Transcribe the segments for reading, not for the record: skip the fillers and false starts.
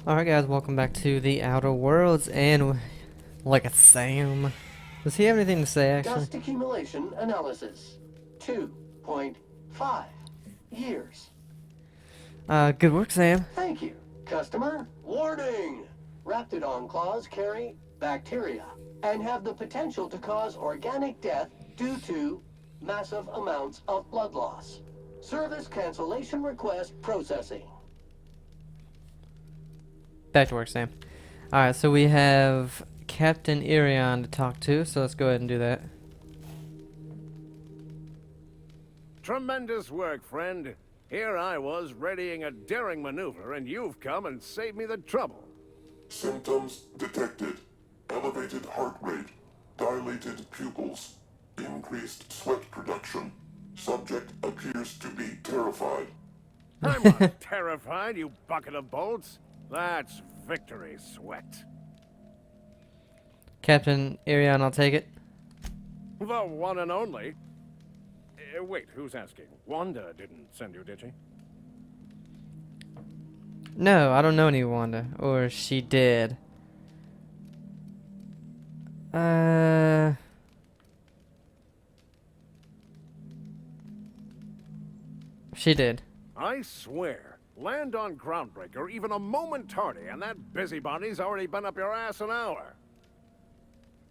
Alright guys, welcome back to the Outer Worlds, and look at Sam. Does he have anything to say actually? Dust accumulation analysis. 2.5 years. Good work, Sam. Thank you, customer. Warning! Raptidon claws carry bacteria and have the potential to cause organic death due to massive amounts of blood loss. Service cancellation request processing. Back to work, Sam. Alright, so we have Captain Irion to talk to, so let's go ahead and do that. Tremendous work, friend. Here I was readying a daring maneuver, and you've come and saved me the trouble. Symptoms detected. Elevated heart rate, dilated pupils, increased sweat production. Subject appears to be terrified. I'm not terrified, you bucket of bolts. That's victory sweat. Captain Irion, I'll take it. The one and only. Wait, who's asking? Wanda didn't send you, did she? No, I don't know any Wanda. Or she did. She did. I swear, land on Groundbreaker even a moment tardy, and that busybody's already been up your ass an hour.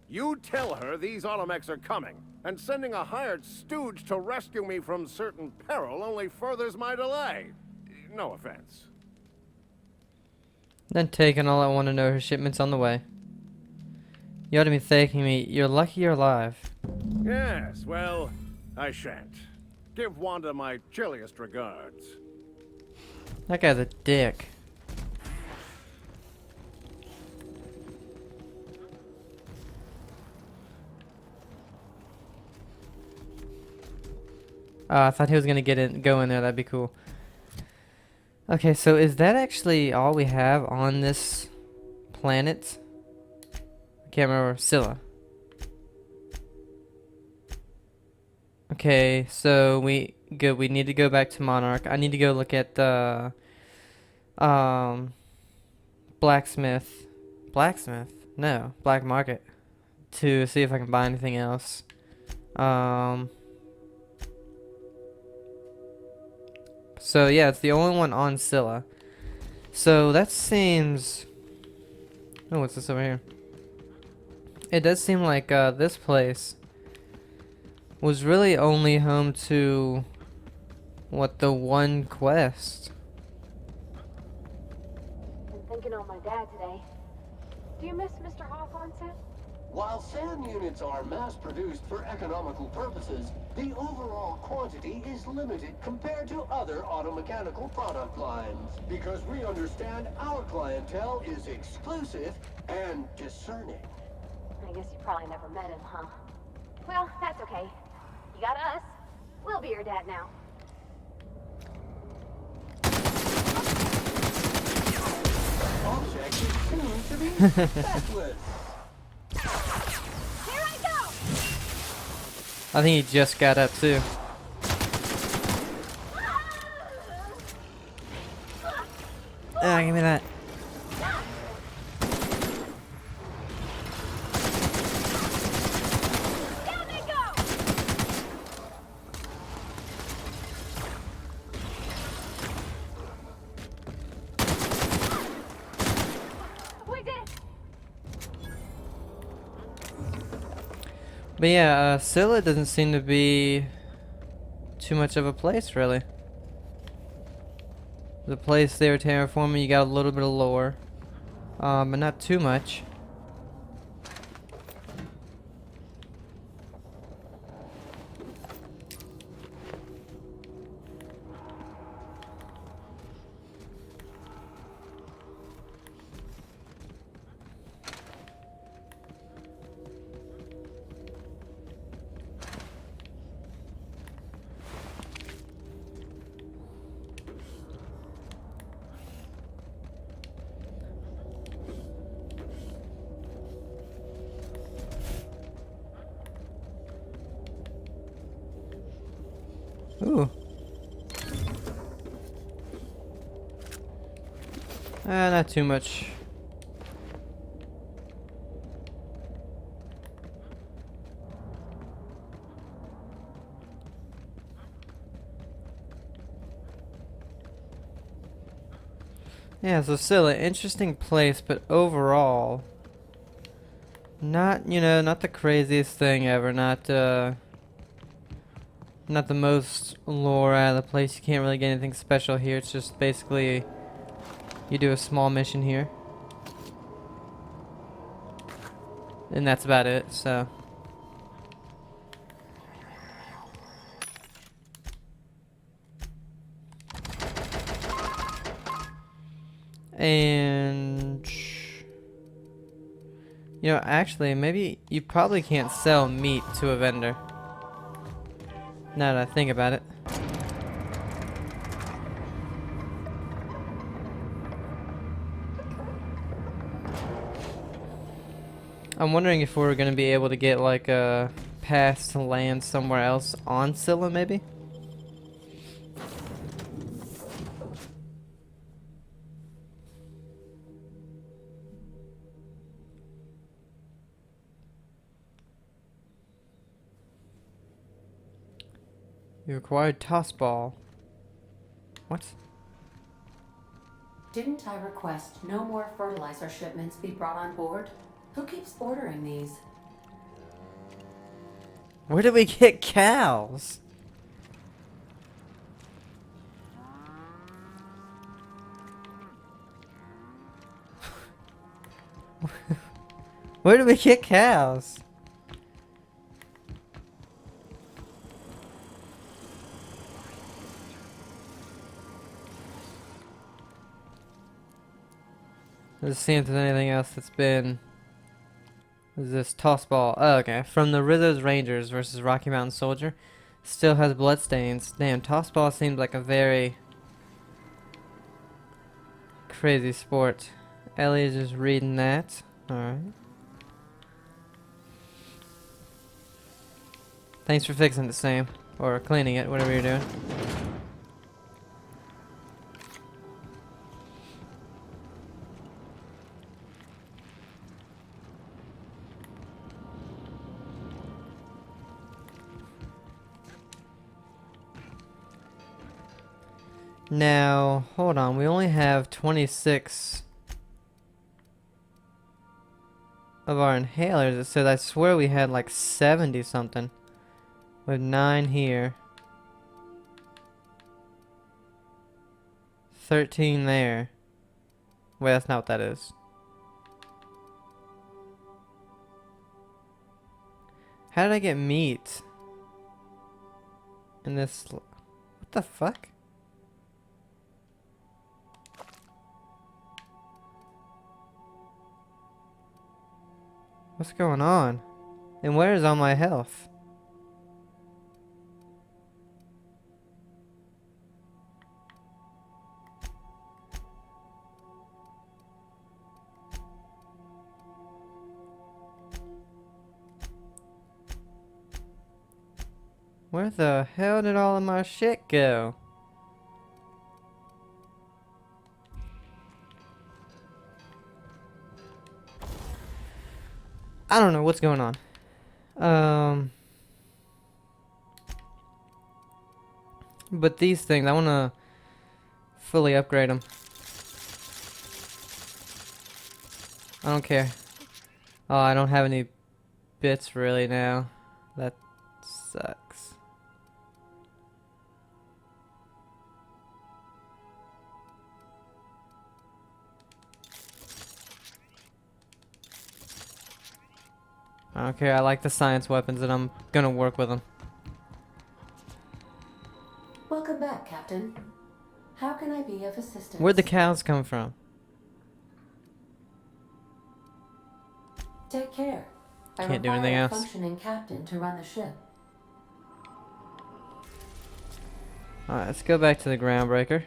You tell her these automechs are coming, and sending a hired stooge to rescue me from certain peril only furthers my delay. No offense. Then taking all I want to know, her shipment's on the way. You ought to be thanking me. You're lucky you're alive. Yes, well, I shan't. Give Wanda my chilliest regards. That guy's a dick. I thought he was gonna go in there. That'd be cool. Okay, so is that actually all we have on this planet? I can't remember. Scylla. Okay, so we need to go back to Monarch. I need to go look at the blacksmith. Blacksmith? No, black market to see if I can buy anything else. So yeah, it's the only one on Scylla. So that seems. Oh, what's this over here? It does seem like this place was really only home to what, the one quest. Been thinking on my dad today. Do you miss Mr. Hawthorne, Sam? While SAM units are mass-produced for economical purposes, the overall quantity is limited compared to other automechanical product lines. Because we understand our clientele is exclusive and discerning. I guess you probably never met him, huh? Well, that's okay. You got us. We'll be your dad now. Object is tuned to be specialist. Here I go! I think he just got up too. Ah, give me that. Down they go! We did it! But yeah, Scylla doesn't seem to be too much of a place, really. The place they were terraforming, you got a little bit of lore, but not too much. Ooh. Not too much. Yeah, so still an interesting place, but overall, not, you know, not the craziest thing ever, not the most lore out of the place. You can't really get anything special here. It's just basically you do a small mission here. And that's about it, so. And you know, actually, maybe you probably can't sell meat to a vendor. Now that I think about it. I'm wondering if we're gonna be able to get like a pass to land somewhere else on Scylla, maybe? You required toss ball. What? Didn't I request no more fertilizer shipments be brought on board? Who keeps ordering these? Where did we get cows? Where did we get cows? Let's see if there's anything else that's been. What is this toss ball? Oh, okay. From the Rizzo's Rangers versus Rocky Mountain Soldier. Still has bloodstains. Damn, toss ball seems like a very crazy sport. Ellie is just reading that. Alright. Thanks for fixing it, Sam. Or cleaning it, whatever you're doing. Now, hold on. We only have 26 of our inhalers. It said I swear we had like 70 something. With 9 here. 13 there. Wait, that's not what that is. How did I get meat? In this... What the fuck? What's going on? And where is all my health? Where the hell did all of my shit go? I don't know what's going on. But these things, I want to fully upgrade them. I don't care. Oh, I don't have any bits really now. That sucks. I don't care. I like the science weapons and I'm gonna work with them. Welcome back, Captain. How can I be of assistance? Where'd the cows come from? Take care. Can't do anything I require a else. functioning captain to run the ship. Alright, let's go back to the groundbreaker.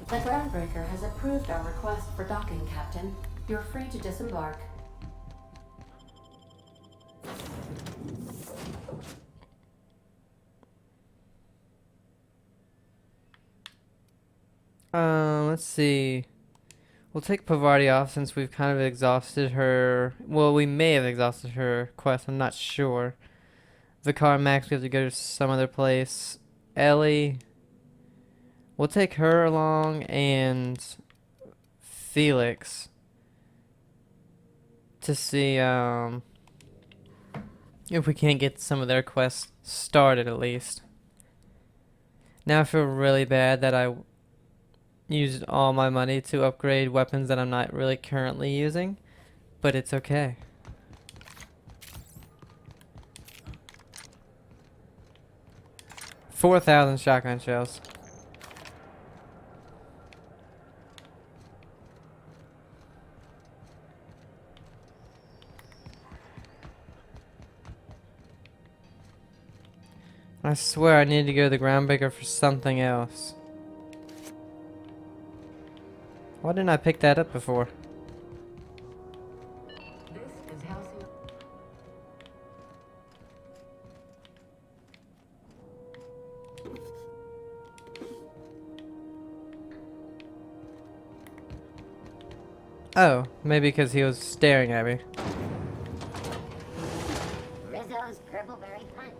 The groundbreaker has approved our request for docking, Captain. You're free to disembark. Let's see. We'll take Pavarti off since we've kind of exhausted her. Well, we may have exhausted her quest. I'm not sure. Vicar Max, we have to go to some other place. Ellie, we'll take her along, and Felix to see if we can't get some of their quests started at least. Now I feel really bad that I used all my money to upgrade weapons that I'm not really currently using, but it's okay. $4,000 shotgun shells. I swear I need to go to the Groundbreaker for something else. Why didn't I pick that up before? This is Halcyon. Oh, maybe because he was staring at me. Rizzo's Purpleberry Punch.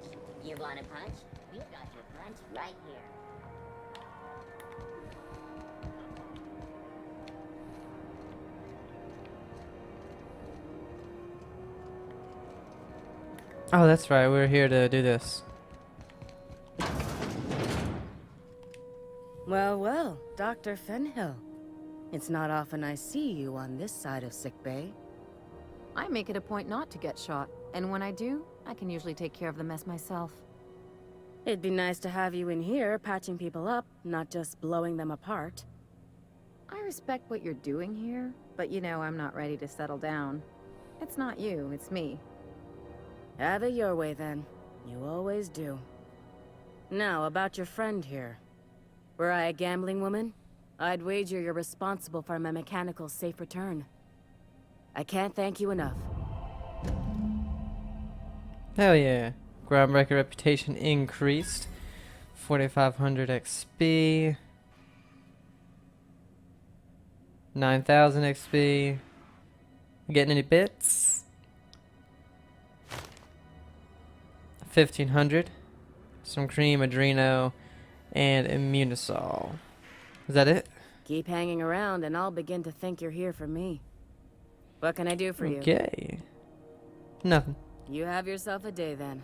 You want a punch? We've got your punch right here. Oh, that's right. We're here to do this. Well, well, Dr. Fenhill. It's not often I see you on this side of sickbay. I make it a point not to get shot, and when I do, I can usually take care of the mess myself. It'd be nice to have you in here patching people up, not just blowing them apart. I respect what you're doing here, but you know I'm not ready to settle down. It's not you, it's me. Have it your way then. You always do. Now, about your friend here. Were I a gambling woman, I'd wager you're responsible for my mechanical safe return. I can't thank you enough. Hell yeah. Groundbreaker reputation increased. 4,500 XP. 9,000 XP. Getting any bits? 1,500. Some cream, Adreno, and Immunosol. Is that it? Keep hanging around and I'll begin to think you're here for me. What can I do for you? Okay. Nothing. You have yourself a day then.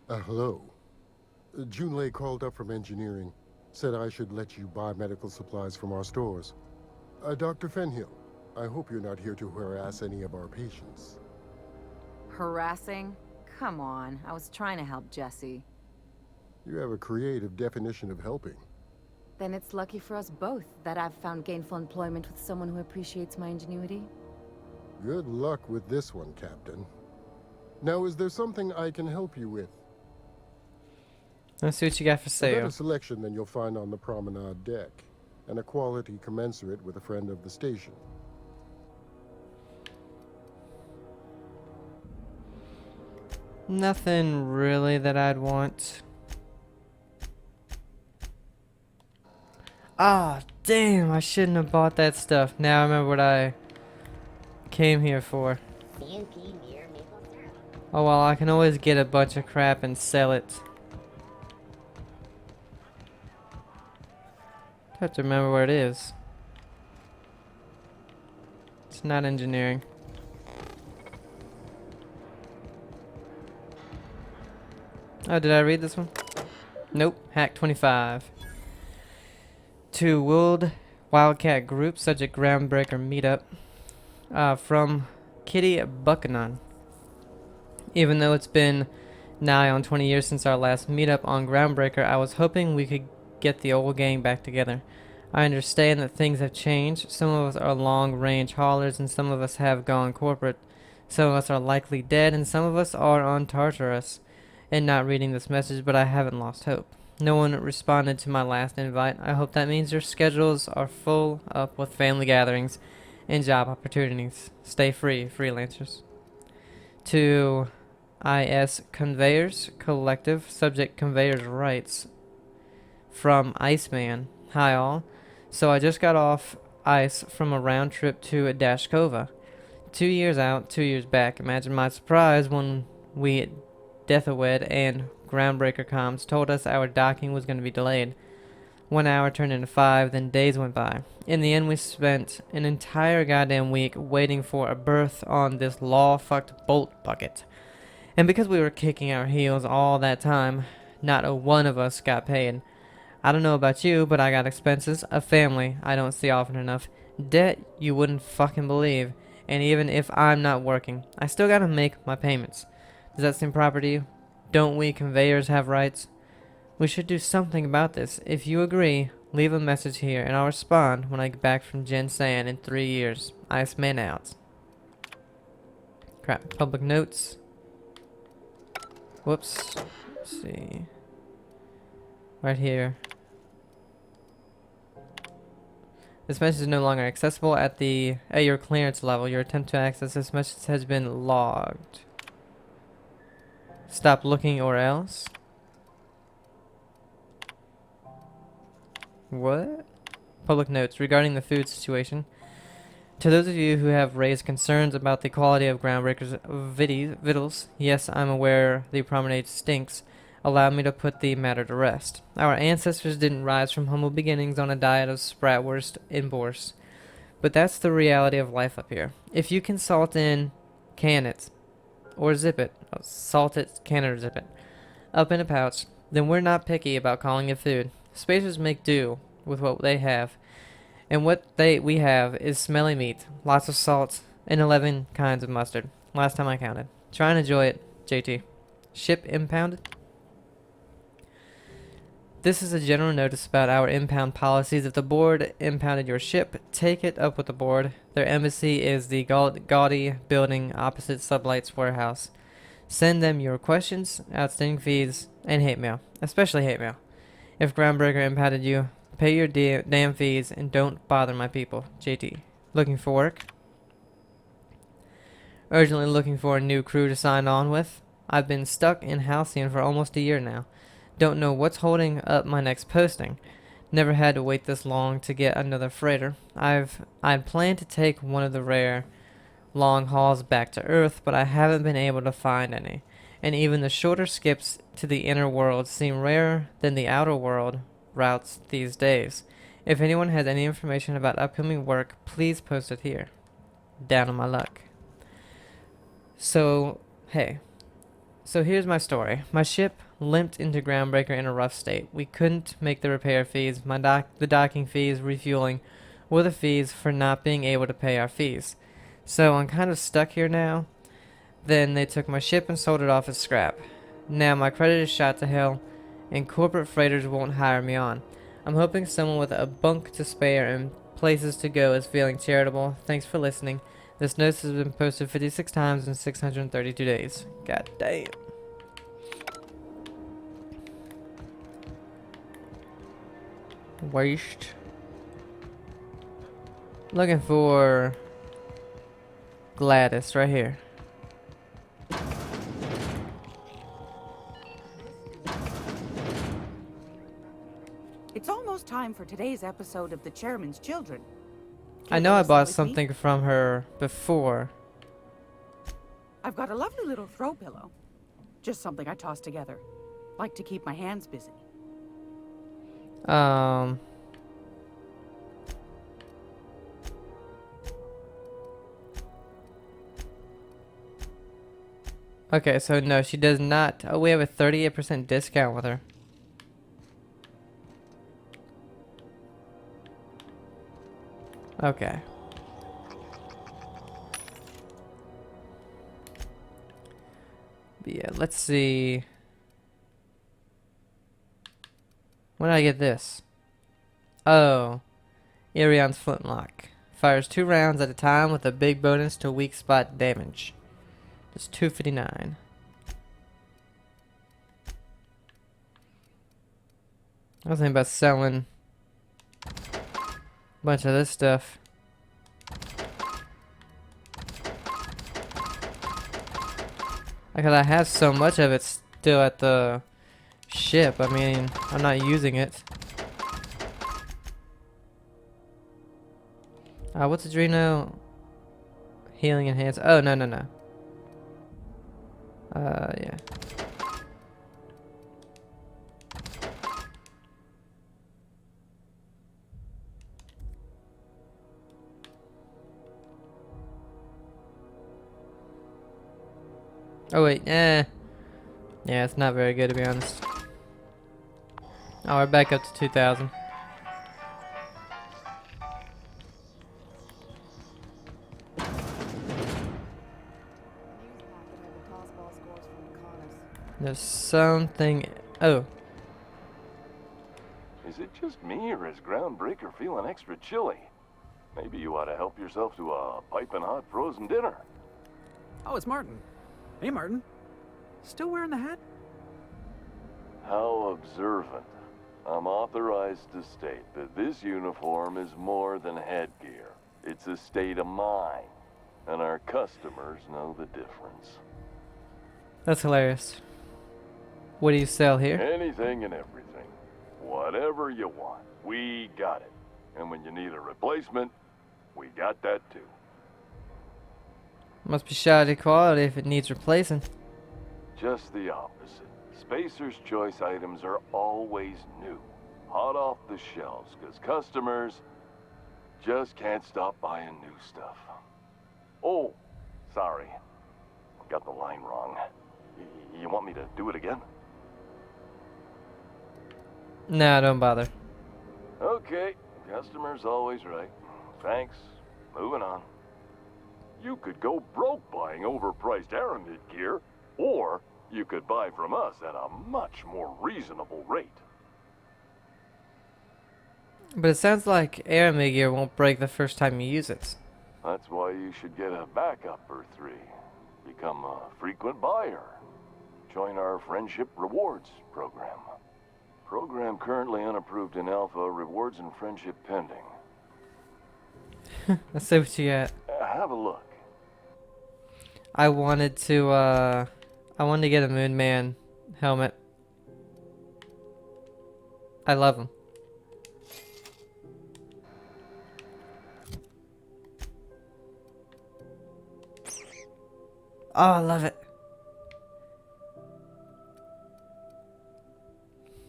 Hello. Junlei called up from engineering. Said I should let you buy medical supplies from our stores. Dr. Fenhill, I hope you're not here to harass any of our patients. Harassing? Come on, I was trying to help Jesse. You have a creative definition of helping. Then it's lucky for us both that I've found gainful employment with someone who appreciates my ingenuity. Good luck with this one, Captain. Now, is there something I can help you with? Let's see what you got for A sale. better selection than you'll find on the promenade deck, and a quality commensurate with a friend of the station. Nothing really that I'd want. Ah, damn, I shouldn't have bought that stuff. Now I remember what I came here for. CNP near maple syrup. Oh well, I can always get a bunch of crap and sell it. I have to remember where it is. It's not engineering. Oh, did I read this one? Nope. Hack 25. To World Wildcat Group, subject Groundbreaker meetup. From Kitty Buchanan. Even though it's been nigh on 20 years since our last meetup on Groundbreaker, I was hoping we could get the old gang back together. I understand that things have changed. Some of us are long-range haulers and some of us have gone corporate. Some of us are likely dead and some of us are on Tartarus and not reading this message, but I haven't lost hope. No one responded to my last invite. I hope that means your schedules are full up with family gatherings and job opportunities. Stay free, freelancers. To IS Conveyors Collective. Subject Conveyors Rights. From Iceman. Hi all. So I just got off ice from a round trip to Dashkova. 2 years out, 2 years back. Imagine my surprise when we at Deathawed and Groundbreaker comms told us our docking was going to be delayed. 1 hour turned into 5, then days went by. In the end, we spent an entire goddamn week waiting for a berth on this law-fucked bolt bucket. And because we were kicking our heels all that time, not a one of us got paid. I don't know about you, but I got expenses, a family I don't see often enough, debt you wouldn't fucking believe, and even if I'm not working, I still gotta make my payments. Does that seem proper to you? Don't we conveyors have rights? We should do something about this. If you agree, leave a message here, and I'll respond when I get back from Gen San in 3 years. Iceman out. Crap. Public notes. Whoops. Let's see. Right here. This message is no longer accessible at your clearance level. Your attempt to access this message has been logged. Stop looking or else. What? Public notes regarding the food situation. To those of you who have raised concerns about the quality of Groundbreaker's victuals, yes, I'm aware the promenade stinks. Allow me to put the matter to rest. Our ancestors didn't rise from humble beginnings on a diet of spratwurst and borscht. But that's the reality of life up here. If you can salt in, can it, or zip it, salt it, can it, or zip it, up in a pouch, then we're not picky about calling it food. Spacers make do with what they have. And what we have is smelly meat, lots of salt, and 11 kinds of mustard. Last time I counted. Try and enjoy it, JT. Ship impounded? This is a general notice about our impound policies. If the board impounded your ship, take it up with the board. Their embassy is the gaudy building opposite Sublight's warehouse. Send them your questions, outstanding fees, and hate mail. Especially hate mail. If Groundbreaker impounded you, pay your damn fees and don't bother my people. JT. Looking for work? Urgently looking for a new crew to sign on with. I've been stuck in Halcyon for almost a year now. Don't know what's holding up my next posting. Never had to wait this long to get another freighter. I'd planned to take one of the rare long hauls back to Earth, but I haven't been able to find any. And even the shorter skips to the inner world seem rarer than the outer world routes these days. If anyone has any information about upcoming work, please post it here. Down on my luck. So, hey. So here's my story. My ship limped into Groundbreaker in a rough state. We couldn't make the repair fees, the docking fees, refueling, or the fees for not being able to pay our fees. So I'm kind of stuck here now. Then they took my ship and sold it off as scrap. Now my credit is shot to hell, and corporate freighters won't hire me on. I'm hoping someone with a bunk to spare and places to go is feeling charitable. Thanks for listening. This notice has been posted 56 times in 632 days. God damn. Waste. Looking for Gladys right here. It's almost time for today's episode of The Chairman's Children. I know I bought something from her before. I've got a lovely little throw pillow. Just something I toss together. Like to keep my hands busy. Okay, so no, she does not. Oh, we have a 38% discount with her. Okay. But yeah, let's see. When did I get this? Oh. Irion's flintlock. Fires 2 rounds at a time with a big bonus to weak spot damage. It's $2.59. I was thinking about selling a bunch of this stuff. Because I have so much of it still at the ship. I mean, I'm not using it. What's Adreno? Healing enhance. Oh, no, no, no. Yeah. Oh, wait. Yeah, it's not very good, to be honest. Oh, we're back up to 2,000. There's something. Oh. Is it just me, or is Groundbreaker feeling extra chilly? Maybe you ought to help yourself to a piping hot frozen dinner. Oh, it's Martin. Hey, Martin. Still wearing the hat? How observant. I'm authorized to state that this uniform is more than headgear. It's a state of mind, and our customers know the difference. That's hilarious. What do you sell here? Anything and everything. Whatever you want, we got it. And when you need a replacement, we got that too. Must be shoddy quality if it needs replacing. Just the opposite. Spacer's Choice items are always new, hot off the shelves, because customers just can't stop buying new stuff. Oh, sorry. Got the line wrong. You want me to do it again? No, don't bother. Okay, customer's always right. Thanks. Moving on. You could go broke buying overpriced Aramid gear, or you could buy from us at a much more reasonable rate. But it sounds like Aramid gear won't break the first time you use it. That's why you should get a backup or 3. Become a frequent buyer. Join our Friendship Rewards program. Program currently unapproved in Alpha, rewards and friendship pending. Let's see what you got. Have a look. I wanted to get a Moon Man helmet. I love him. Oh, I love it.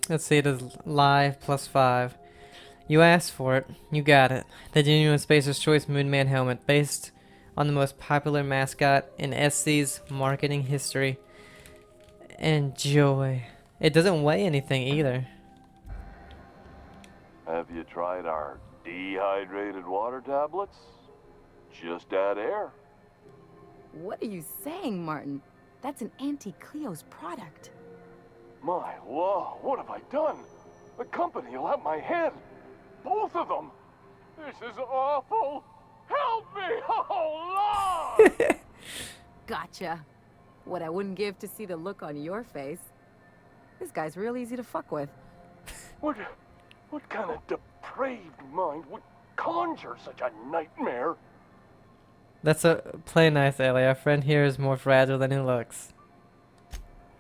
Let's see, it is live +5. You asked for it. You got it. The genuine Spacer's Choice Moon Man helmet, based on the most popular mascot in SC's marketing history. Enjoy. It doesn't weigh anything either. Have you tried our dehydrated water tablets? Just add air. What are you saying, Martin? That's an Auntie Cleo's product. My law, what have I done? The company will have my head. Both of them. This is awful. Help me! Oh, Lord! Gotcha. What I wouldn't give to see the look on your face. This guy's real easy to fuck with. What kind of depraved mind would conjure such a nightmare? That's play nice, Ellie. Our friend here is more fragile than he looks.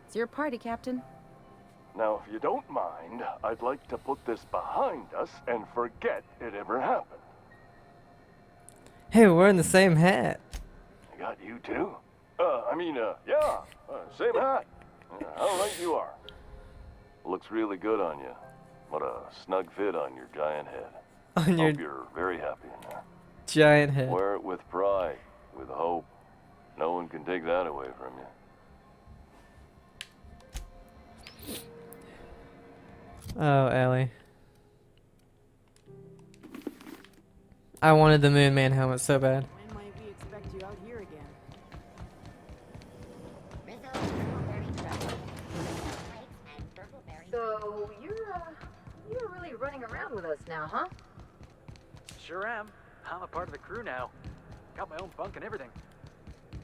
It's your party, Captain. Now, if you don't mind, I'd like to put this behind us and forget it ever happened. Hey, we're wearing the same hat. I got you too. Same hat. How right you are. Looks really good on you. What a snug fit on your giant head. On your Hope you're very happy in there. giant head. Wear it with pride, with hope. No one can take that away from you. Oh, Ellie. I wanted the Moon Man helmet so bad. When might we expect you out here again? So you're really running around with us now, huh? Sure am. I'm a part of the crew now. Got my own bunk and everything.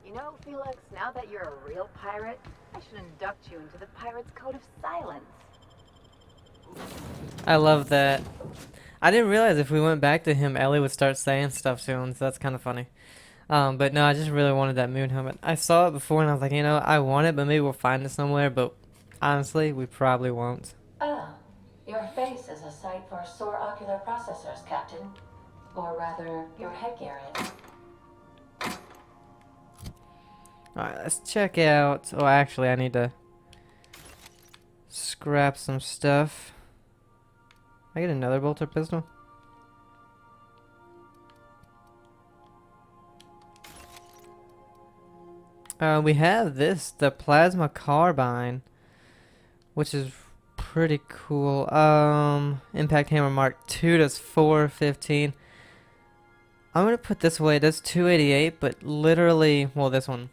You know, Felix, now that you're a real pirate, I should induct you into the Pirate's Code of Silence. I love that. I didn't realize if we went back to him, Ellie would start saying stuff soon, so that's kind of funny. But no, I just really wanted that moon helmet. I saw it before and I was like, you know, I want it, but maybe we'll find it somewhere. But honestly, we probably won't. Ah, your face is a sight for sore ocular processors, Captain. Or rather, your headgear is. Alright, let's check out. Oh, actually, I need to scrap some stuff. I get another bolter pistol? We have this, the plasma carbine, which is pretty cool. Impact hammer Mark II does 415. I'm gonna put this away. It does 288, but literally, well, this one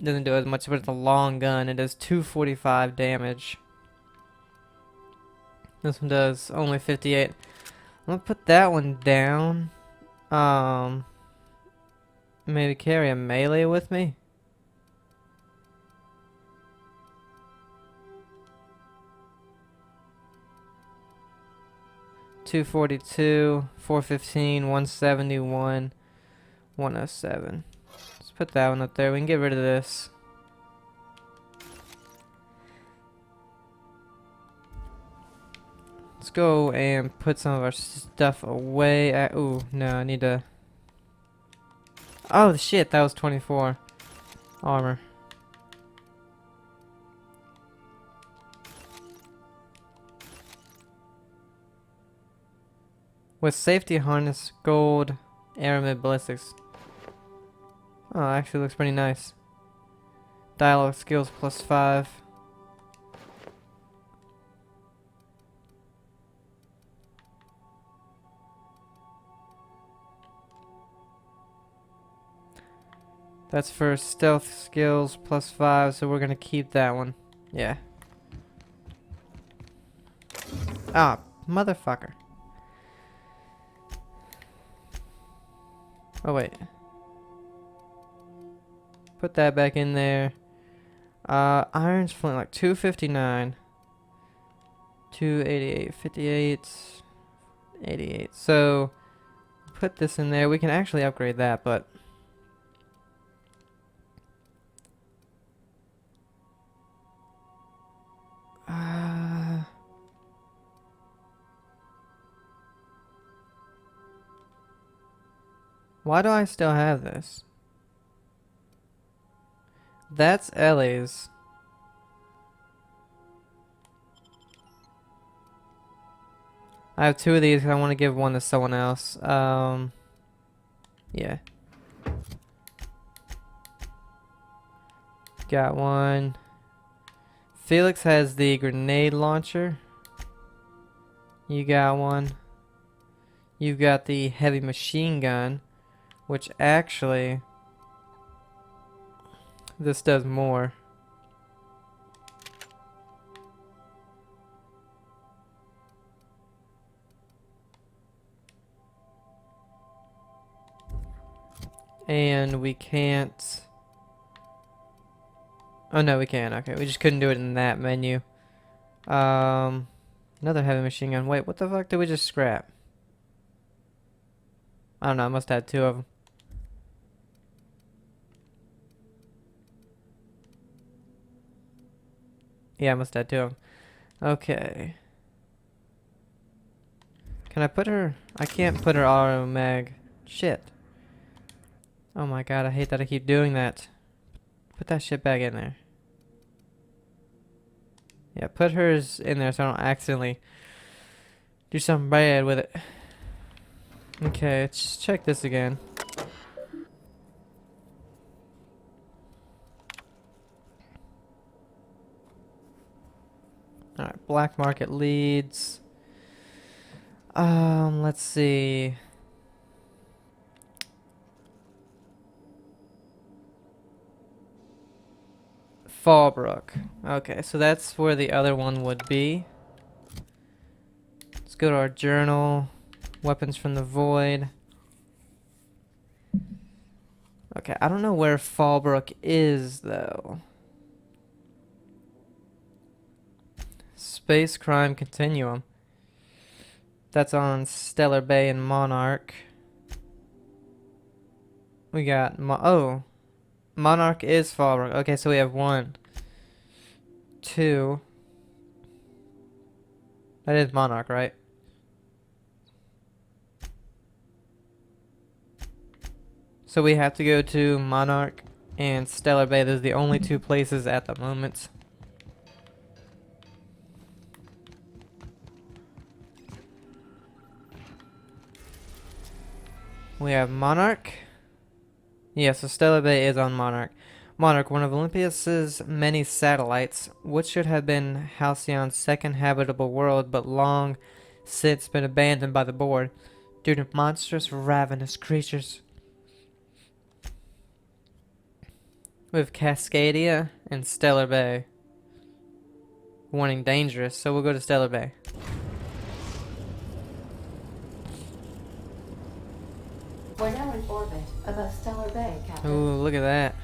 doesn't do as much, but it's a long gun. It does 245 damage. This one does only 58. I'm gonna put that one down. Maybe carry a melee with me. $242, $415, $171, $107. Let's put that one up there. We can get rid of this. Let's go and put some of our stuff away. Ooh, no, I need to... Oh, shit, that was 24 armor. With safety harness, gold, aramid ballistics. Oh, actually looks pretty nice. Dialogue skills +5. That's for stealth skills +5, so we're gonna keep that one. Yeah. Ah, motherfucker. Oh, wait. Put that back in there. Iron's flint, like 259. 288, 58, 88. So, put this in there. We can actually upgrade that, but... why do I still have this? That's Ellie's. I have 2 of these because I want to give one to someone else. Yeah. Got one. Felix has the grenade launcher. You got one. You've got the heavy machine gun, which actually this does more. And we can't... Oh no, we can. Okay, we just couldn't do it in that menu. Another heavy machine gun. Wait, what the fuck did we just scrap? I don't know, I must have had 2 of them. Yeah, I must have had 2 of them. Okay. Can I put her... I can't put her auto mag. Shit. Oh my god, I hate that I keep doing that. Put that shit back in there. Yeah, put hers in there so I don't accidentally do something bad with it. Okay, let's check this again. Alright, black market leads. Let's see. Fallbrook. Okay, so that's where the other one would be. Let's go to our journal. Weapons from the void. Okay, I don't know where Fallbrook is, though. Space Crime Continuum. That's on Stellar Bay and Monarch. We got oh, Monarch is Fallbrook. Okay, so we have 1, 2. That is Monarch, right? So we have to go to Monarch and Stellar Bay. Those are the only 2 places at the moment. We have Monarch. Yeah, so Stellar Bay is on Monarch. Monarch, one of Olympias's many satellites, which should have been Halcyon's second habitable world, but long since been abandoned by the board due to monstrous, ravenous creatures. We have Cascadia and Stellar Bay. Warning dangerous, so we'll go to Stellar Bay. We're now in orbit above Stellar Bay, Captain. Ooh, look at that.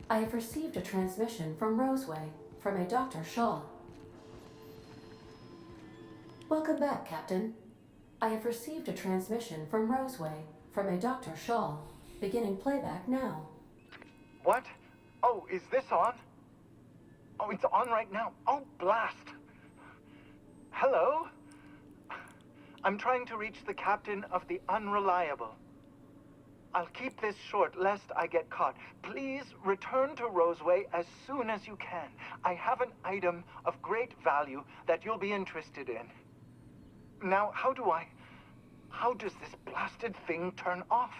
I have received a transmission from Roseway, from a Dr. Shaw. Welcome back, Captain. I have received a transmission from Roseway, from a Dr. Shaw. Beginning playback now. What? Oh, is this on? Oh, it's on right now. Oh, blast. Hello? I'm trying to reach the captain of the Unreliable. I'll keep this short, lest I get caught. Please return to Roseway as soon as you can. I have an item of great value that you'll be interested in. Now, how does this blasted thing turn off?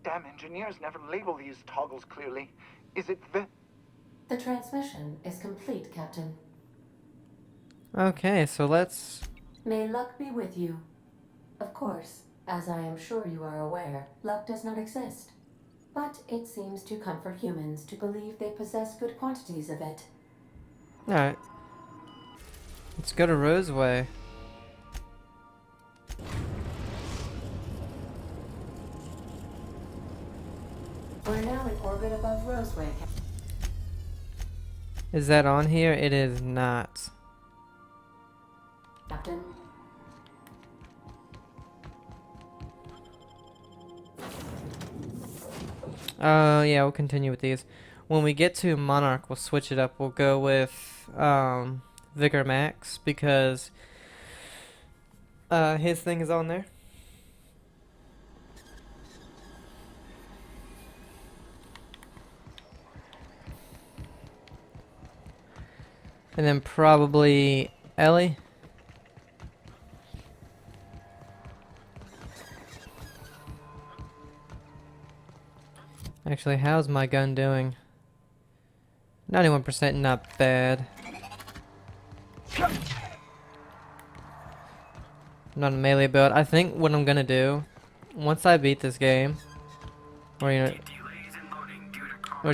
Damn engineers never label these toggles clearly. Is it the... The transmission is complete, Captain. Okay, so let's... May luck be with you. Of course, as I am sure you are aware, luck does not exist. But it seems to comfort humans to believe they possess good quantities of it. Alright. Let's go to Roseway. We're now in orbit above Roseway. Is that on here? It is not. Captain. Yeah, we'll continue with these. When we get to Monarch, we'll switch it up. We'll go with Vigor Max because his thing is on there. And then probably Ellie. Actually, how's my gun doing? 91%, not bad. Not a melee build. I think what I'm gonna do, once I beat this game, or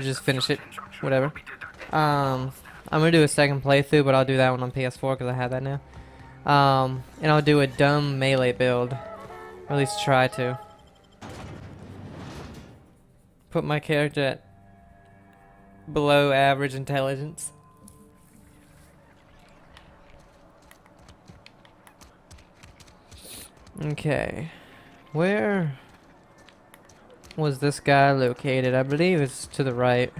just finish it, whatever. I'm gonna do a second playthrough, but I'll do that one on PS4 because I have that now. And I'll do a dumb melee build, or at least try to. Put my character at below average intelligence. Okay. Where was this guy located? I believe it's to the right.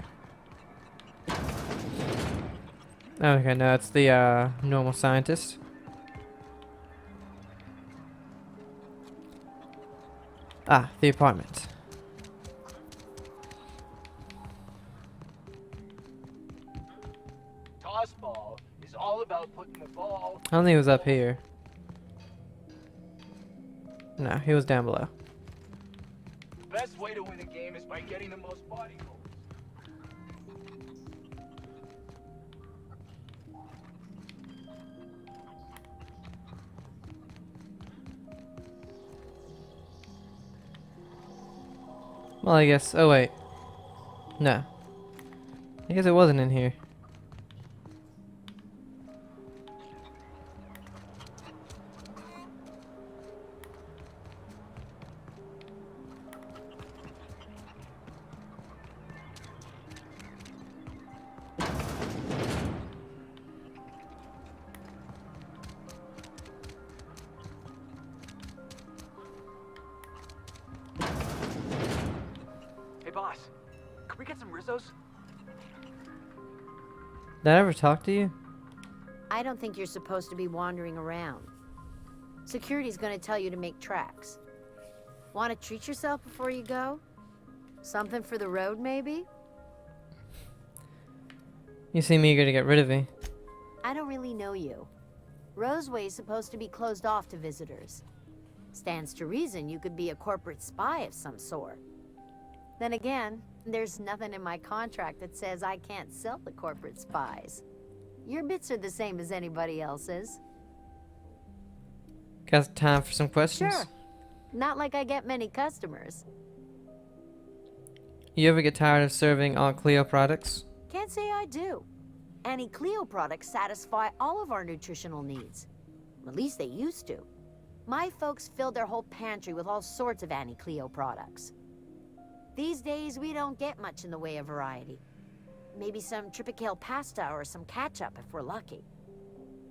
Okay, no, it's the normal scientist. Ah, the apartment. Tossball is all about putting the ball... I don't think he was up here. No, he was down below. The best way to win a game is by getting the most body goals. Well, I guess... Oh, wait. No. I guess it wasn't in here. Hey, boss. Could we get some Rizzos? Did I ever talk to you? I don't think you're supposed to be wandering around. Security's gonna tell you to make tracks. Want to treat yourself before you go? Something for the road, maybe? You seem eager to get rid of me. I don't really know you. Roseway's supposed to be closed off to visitors. Stands to reason you could be a corporate spy of some sort. Then again, there's nothing in my contract that says I can't sell to corporate spies. Your bits are the same as anybody else's. Got time for some questions? Sure. Not like I get many customers. You ever get tired of serving Aunt Cleo products? Can't say I do. Annie Cleo products satisfy all of our nutritional needs. At least they used to. My folks filled their whole pantry with all sorts of Annie Cleo products. These days, we don't get much in the way of variety. Maybe some tripicale pasta or some ketchup if we're lucky.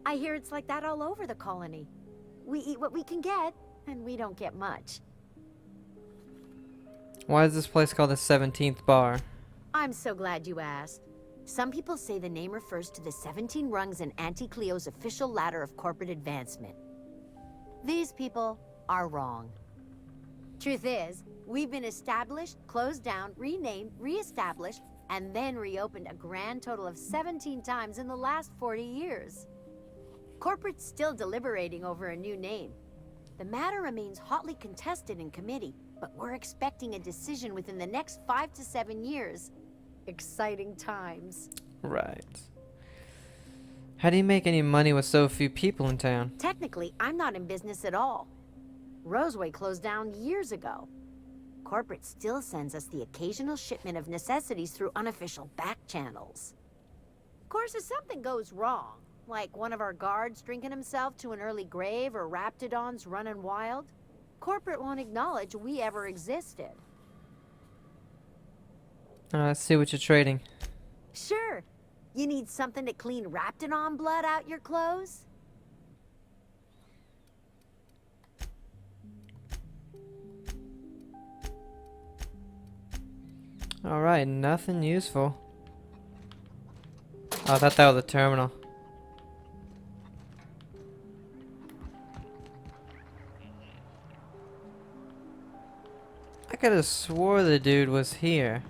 I hear it's like that all over the colony. We eat what we can get, and we don't get much. Why is this place called the 17th Bar? I'm so glad you asked. Some people say the name refers to the 17 rungs in Auntie Cleo's official ladder of corporate advancement. These people are wrong. Truth is, we've been established, closed down, renamed, re-established, and then reopened a grand total of 17 times in the last 40 years. Corporate's still deliberating over a new name. The matter remains hotly contested in committee, but we're expecting a decision within the next 5 to 7 years. Exciting times. Right. How do you make any money with so few people in town? Technically, I'm not in business at all. Roseway closed down years ago. Corporate still sends us the occasional shipment of necessities through unofficial back channels. Of course, if something goes wrong, like one of our guards drinking himself to an early grave or raptidons running wild, corporate won't acknowledge we ever existed. Let's see what you're trading. Sure. You need something to clean raptidon blood out your clothes? Alright, nothing useful. Oh, I thought that was a terminal. I could have swore the dude was here.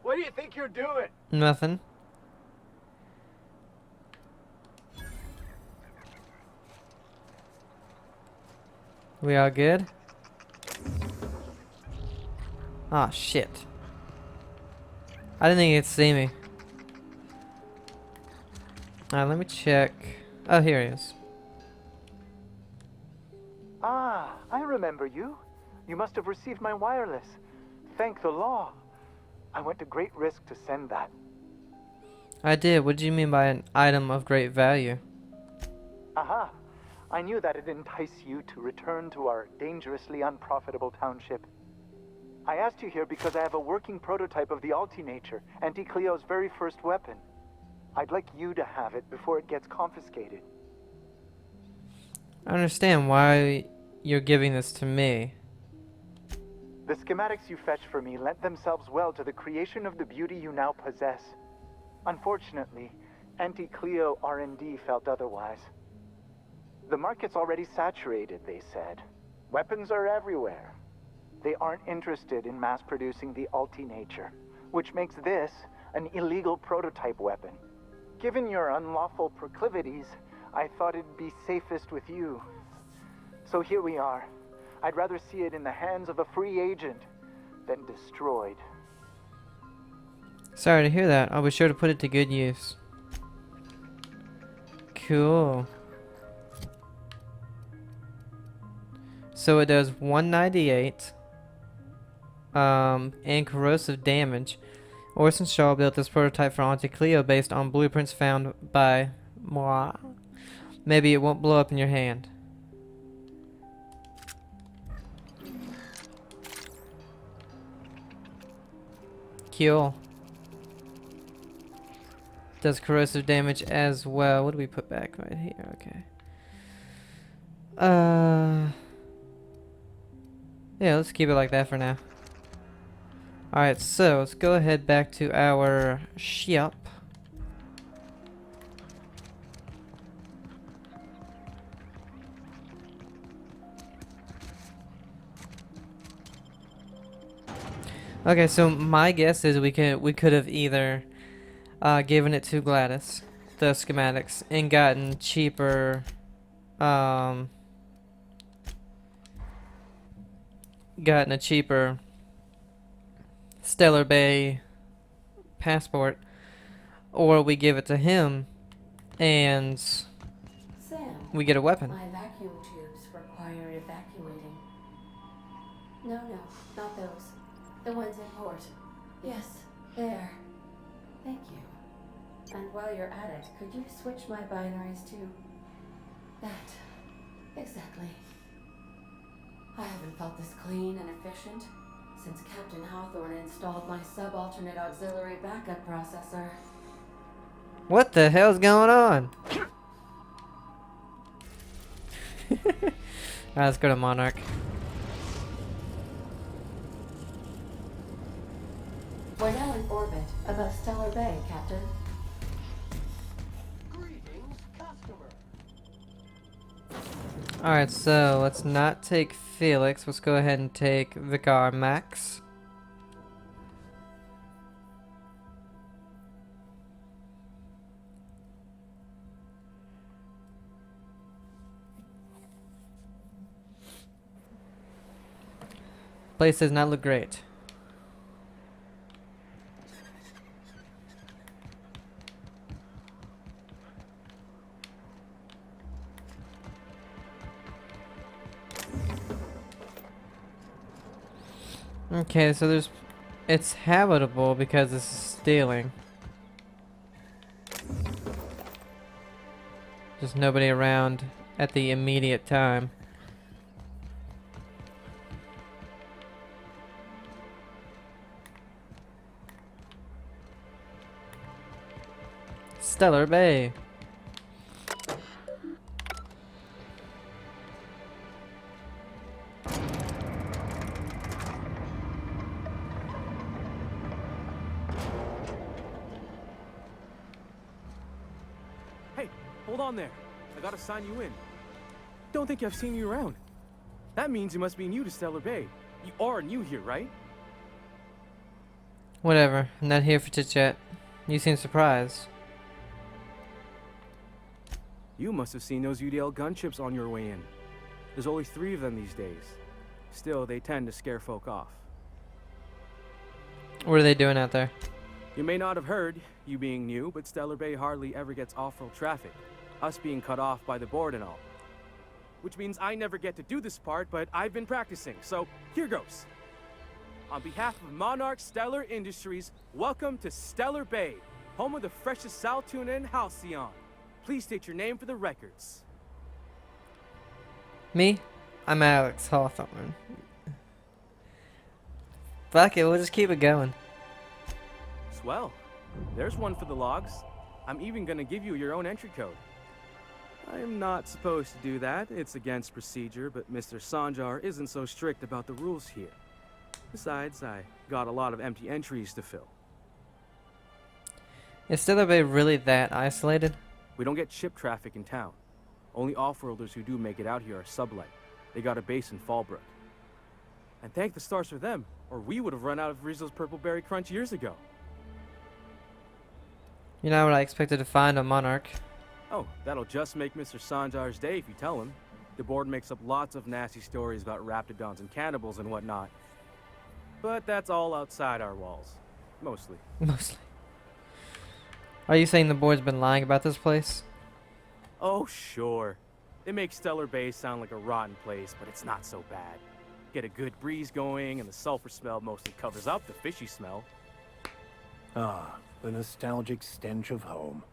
What do you think you're doing? Nothing. We all good? Ah, shit. I didn't think he'd see me. Alright, let me check. Oh, here he is. Ah, I remember you. You must have received my wireless. Thank the law. I went to great risk to send that. I did. What do you mean by an item of great value? Aha. I knew that it'd entice you to return to our dangerously unprofitable township. I asked you here because I have a working prototype of the Altinature, Auntie Cleo's very first weapon. I'd like you to have it before it gets confiscated. I understand why you're giving this to me. The schematics you fetched for me lent themselves well to the creation of the beauty you now possess. Unfortunately, Auntie Cleo R&D felt otherwise. The market's already saturated, they said. Weapons are everywhere. They aren't interested in mass-producing the Altinature, which makes this an illegal prototype weapon. Given your unlawful proclivities, I thought it'd be safest with you. So here we are. I'd rather see it in the hands of a free agent than destroyed. Sorry to hear that. I'll be sure to put it to good use. Cool. So it does 198 and corrosive damage. Orson Shaw built this prototype for Auntie Cleo based on blueprints found by moi. Maybe it won't blow up in your hand. Cool. Does corrosive damage as well. What do we put back right here? Okay. Yeah, let's keep it like that for now. Alright, so let's go ahead back to our ship. Okay, so my guess is we could have either given it to Gladys, the schematics, and gotten cheaper gotten a cheaper Stellar Bay passport, or we give it to him and Sam, we get a weapon. my vacuum tubes require evacuating. No, not those. The ones in port. Yes, there. Thank you. And while you're at it, could you switch my binaries to that? Exactly. I haven't felt this clean and efficient since Captain Hawthorne installed my subalternate auxiliary backup processor. What the hell's going on? Alright, let's go to Monarch. We're now in orbit above Stellar Bay, Captain. Greetings, customer. Alright, so let's not take Felix. Let's go ahead and take Vicar Max. Place does not look great. Okay, so it's habitable because this is stealing. Just nobody around at the immediate time. Stellar Bay. Hey, hold on there. I gotta sign you in. Don't think I've seen you around. That means you must be new to Stellar Bay. You are new here, right? Whatever. I'm not here for chit-chat. You seem surprised. You must have seen those UDL gunships on your way in. There's only 3 of them these days. Still, they tend to scare folk off. What are they doing out there? You may not have heard, you being new, but Stellar Bay hardly ever gets off-road traffic. Us being cut off by the board and all. Which means I never get to do this part, but I've been practicing, so here goes. On behalf of Monarch Stellar Industries, welcome to Stellar Bay, home of the freshest sal tuna and halcyon. Please state your name for the records. Me? I'm Alex Hawthorne. Fuck it, we'll just keep it going. Swell. There's one for the logs. I'm even gonna give you your own entry code. I'm not supposed to do that. It's against procedure, but Mr. Sanjar isn't so strict about the rules here. Besides, I got a lot of empty entries to fill. Is Stellar Bay really that isolated? We don't get ship traffic in town. Only off-worlders who do make it out here are sublight. They got a base in Fallbrook. And thank the stars for them, or we would have run out of Rizzo's Purple Berry Crunch years ago. You know what I expected to find on Monarch. Oh, that'll just make Mr. Sanjar's day if you tell him. The board makes up lots of nasty stories about raptidons and cannibals and whatnot. But that's all outside our walls. Mostly. Mostly. Are you saying the board's been lying about this place? Oh, sure. They make Stellar Bay sound like a rotten place, but it's not so bad. Get a good breeze going, and the sulfur smell mostly covers up the fishy smell. Ah, the nostalgic stench of home.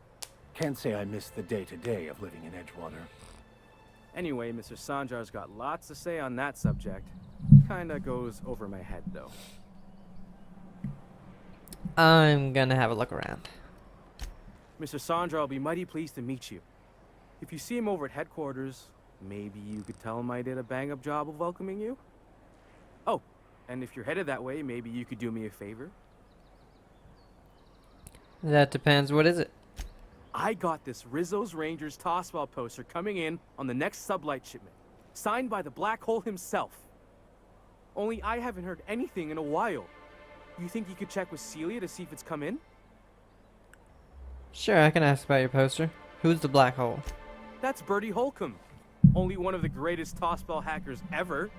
Can't say I miss the day-to-day of living in Edgewater. Anyway, Mr. Sanjar's got lots to say on that subject. Kinda goes over my head, though. I'm gonna have a look around. Mr. Sandra will be mighty pleased to meet you. If you see him over at headquarters, maybe you could tell him I did a bang-up job of welcoming you? Oh, and if you're headed that way, maybe you could do me a favor? That depends. What is it? I got this Rizzo's Rangers tossball poster coming in on the next sublight shipment, signed by the Black Hole himself. Only I haven't heard anything in a while. You think you could check with Celia to see if it's come in? Sure, I can ask about your poster. Who's the Black Hole? That's Bertie Holcomb. Only one of the greatest tossball hackers ever.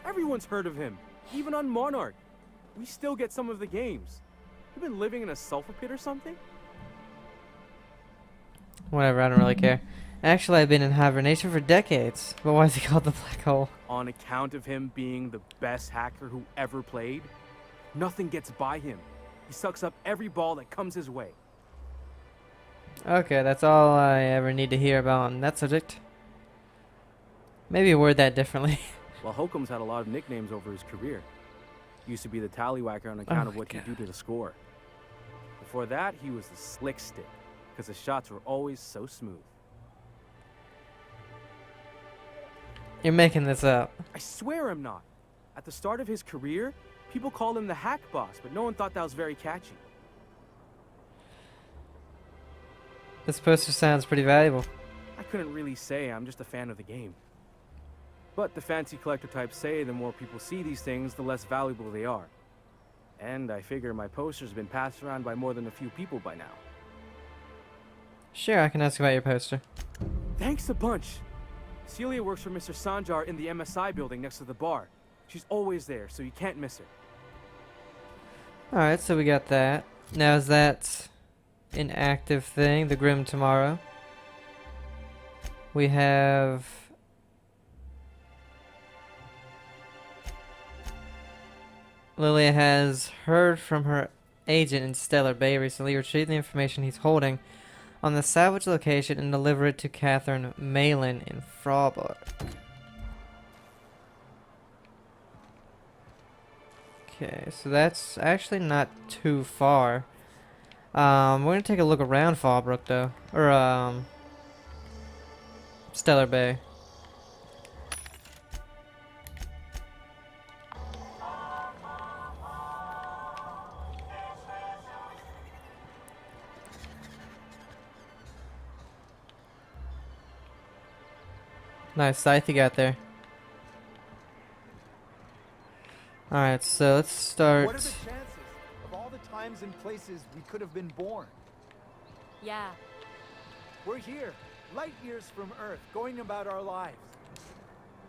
Everyone's heard of him, even on Monarch. We still get some of the games. You been living in a sulfur pit or something? Whatever, I don't really care. Actually, I've been in hibernation for decades. But why is he called the Black Hole? On account of him being the best hacker who ever played, nothing gets by him. He sucks up every ball that comes his way. Okay, that's all I ever need to hear about on that subject. Maybe word that differently. Well, Holcomb's had a lot of nicknames over his career. Used to be the tallywhacker on account of what he do to the score. Before that, he was the slick stick, because his shots were always so smooth. You're making this up. I swear I'm not. At the start of his career, people called him the hack boss, but no one thought that was very catchy. This poster sounds pretty valuable. I couldn't really say, I'm just a fan of the game. But the fancy collector types say the more people see these things, the less valuable they are. And I figure my poster's been passed around by more than a few people by now. Sure, I can ask about your poster. Thanks a bunch. Celia works for Mr. Sanjar in the MSI building next to the bar. She's always there, so you can't miss her. Alright, so we got that. Now is that an active thing, the Grim Tomorrow? We have... Lilia has heard from her agent in Stellar Bay recently, retrieved the information he's holding on the salvage location and deliver it to Catherine Malin in Frawburg. Okay, so that's actually not too far. We're gonna take a look around Fallbrook though, or Stellar Bay. Nice scythe you got there. Alright, so let's start. What are the chances of all the times and places we could have been born? Yeah. We're here, light years from Earth, going about our lives.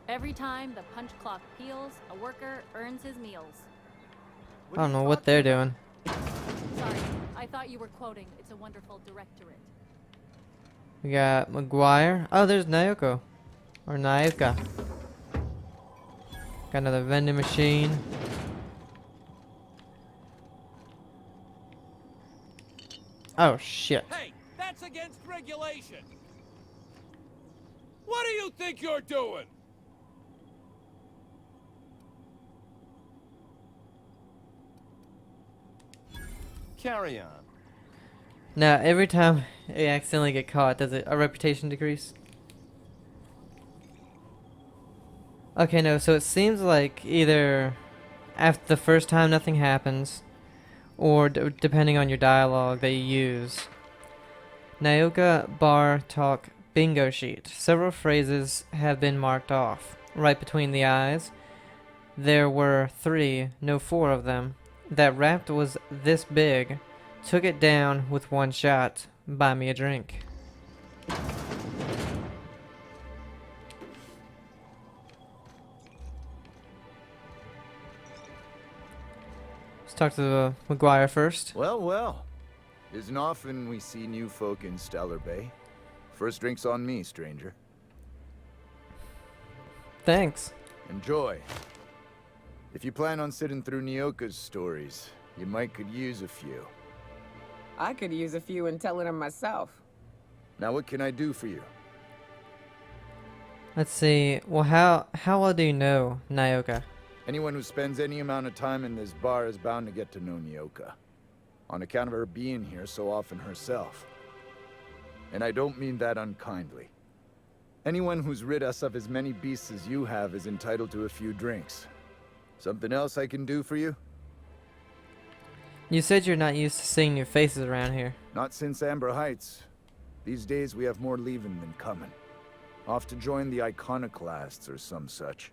Every time the punch clock peals, a worker earns his meals. I don't know what they're doing. Sorry, I thought you were quoting It's a Wonderful Directorate. We got McGuire. Oh, there's Naoko. Or Naoka. Got another vending machine. Oh, shit. Hey, that's against regulation. What do you think you're doing? Carry on. Now, every time you accidentally get caught, does our reputation decrease? Okay, no, so it seems like either after the first time nothing happens, or depending on your dialogue that you use. Naoka Bar Talk Bingo Sheet. Several phrases have been marked off. Right between the eyes. There were 3, no 4 of them. That raft was this big. Took it down with one shot. Buy me a drink. Talk to McGuire first. Well, well. Isn't often we see new folk in Stellar Bay. First drink's on me, stranger. Thanks. Enjoy. If you plan on sitting through Nyoka's stories, you might could use a few. I could use a few in telling them myself. Now what can I do for you? Let's see. Well, how well do you know Naoka? Anyone who spends any amount of time in this bar is bound to get to know Nyoka. on account of her being here so often herself. And I don't mean that unkindly. Anyone who's rid us of as many beasts as you have is entitled to a few drinks. Something else I can do for you? You said you're not used to seeing new faces around here. Not since Amber Heights. These days we have more leaving than coming. Off to join the Iconoclasts or some such.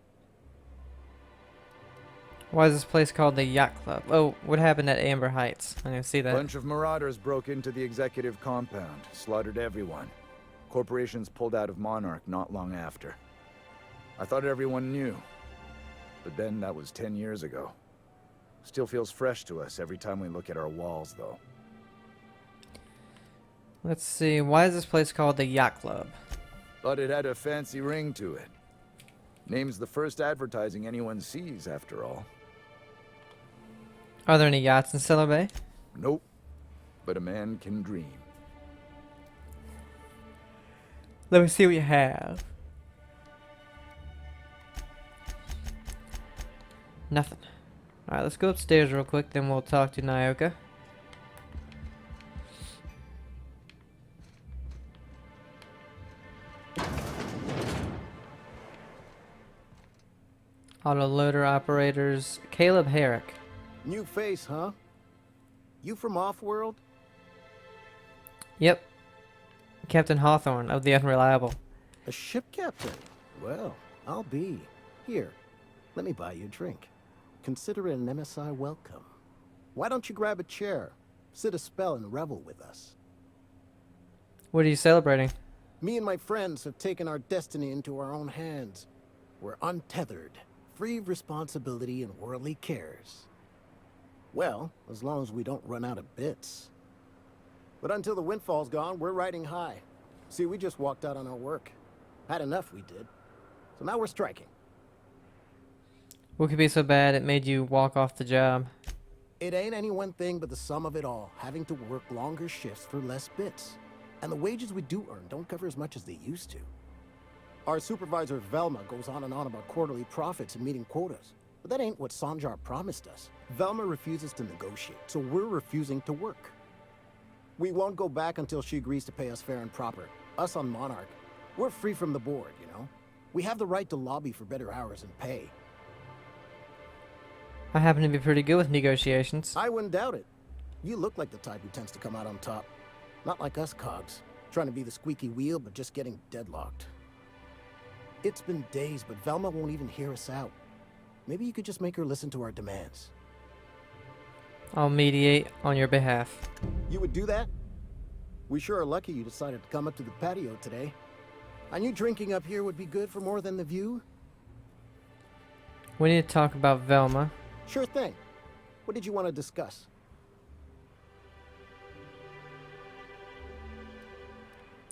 Why is this place called the Yacht Club? Oh, what happened at Amber Heights? I didn't see that. Bunch of marauders broke into the executive compound, slaughtered everyone. Corporations pulled out of Monarch not long after. I thought everyone knew. But then that was 10 years ago. Still feels fresh to us every time we look at our walls, though. Let's see, why is this place called the Yacht Club? Thought it had a fancy ring to it. Name's the first advertising anyone sees, after all. Are there any yachts in Stellar Bay? Nope. But a man can dream. Let me see what you have. Nothing. Alright, let's go upstairs real quick, then we'll talk to Nyoka. Autoloader operators, Caleb Herrick. New face, huh? You from Offworld? Yep. Captain Hawthorne of the Unreliable. A ship captain? Well, I'll be. Here, let me buy you a drink. Consider it an MSI welcome. Why don't you grab a chair, sit a spell and revel with us? What are you celebrating? Me and my friends have taken our destiny into our own hands. We're untethered, free of responsibility and worldly cares. Well, as long as we don't run out of bits. But until the windfall's gone, we're riding high. See, we just walked out on our work. Had enough, we did. So now we're striking. What could be so bad it made you walk off the job? It ain't any one thing but the sum of it all, having to work longer shifts for less bits. And the wages we do earn don't cover as much as they used to. Our supervisor Velma goes on and on about quarterly profits and meeting quotas. But that ain't what Sanjar promised us. Velma refuses to negotiate, so we're refusing to work. We won't go back until she agrees to pay us fair and proper. Us on Monarch. We're free from the board, you know? We have the right to lobby for better hours and pay. I happen to be pretty good with negotiations. I wouldn't doubt it. You look like the type who tends to come out on top. Not like us cogs, trying to be the squeaky wheel but just getting deadlocked. It's been days, but Velma won't even hear us out. Maybe you could just make her listen to our demands. I'll mediate on your behalf. You would do that? We sure are lucky you decided to come up to the patio today. I knew drinking up here would be good for more than the view. We need to talk about Velma. Sure thing. What did you want to discuss?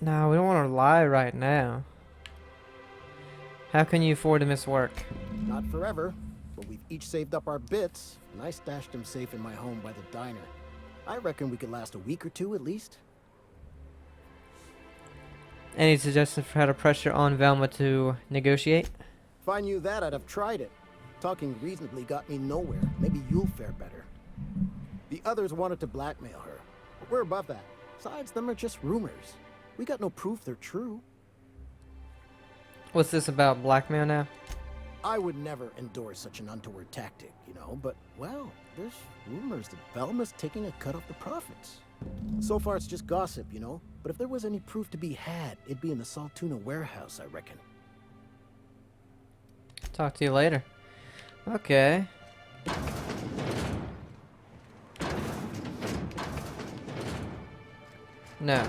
No, we don't want to lie right now. How can you afford to miss work? Not forever, but we've each saved up our bits, and I stashed them safe in my home by the diner. I reckon we could last a week or two at least. Any suggestions for how to pressure on Velma to negotiate? If I knew that, I'd have tried it. Talking reasonably got me nowhere. Maybe you'll fare better. The others wanted to blackmail her, but we're above that. Besides, them are just rumors. We got no proof they're true. What's this about blackmail now? I would never endorse such an untoward tactic, you know, but, well, there's rumors that Velma's taking a cut off the profits. So far it's just gossip, you know, but if there was any proof to be had, it'd be in the Saltuna warehouse, I reckon. Talk to you later. Okay. No.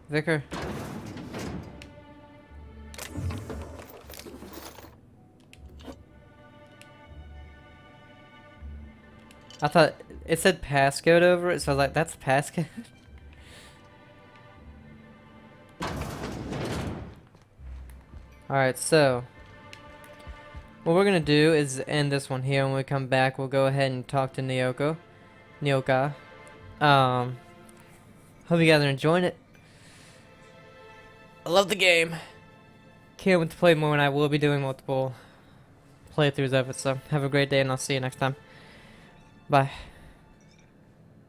Vicar. I thought it said passcode over it, so I was like, that's passcode? Alright, so what we're gonna do is end this one here. When we come back, we'll go ahead and talk to Nyoka. Hope you guys are enjoying it. I love the game. Can't wait to play more, and I will be doing multiple playthroughs of it. So have a great day, and I'll see you next time. Bye.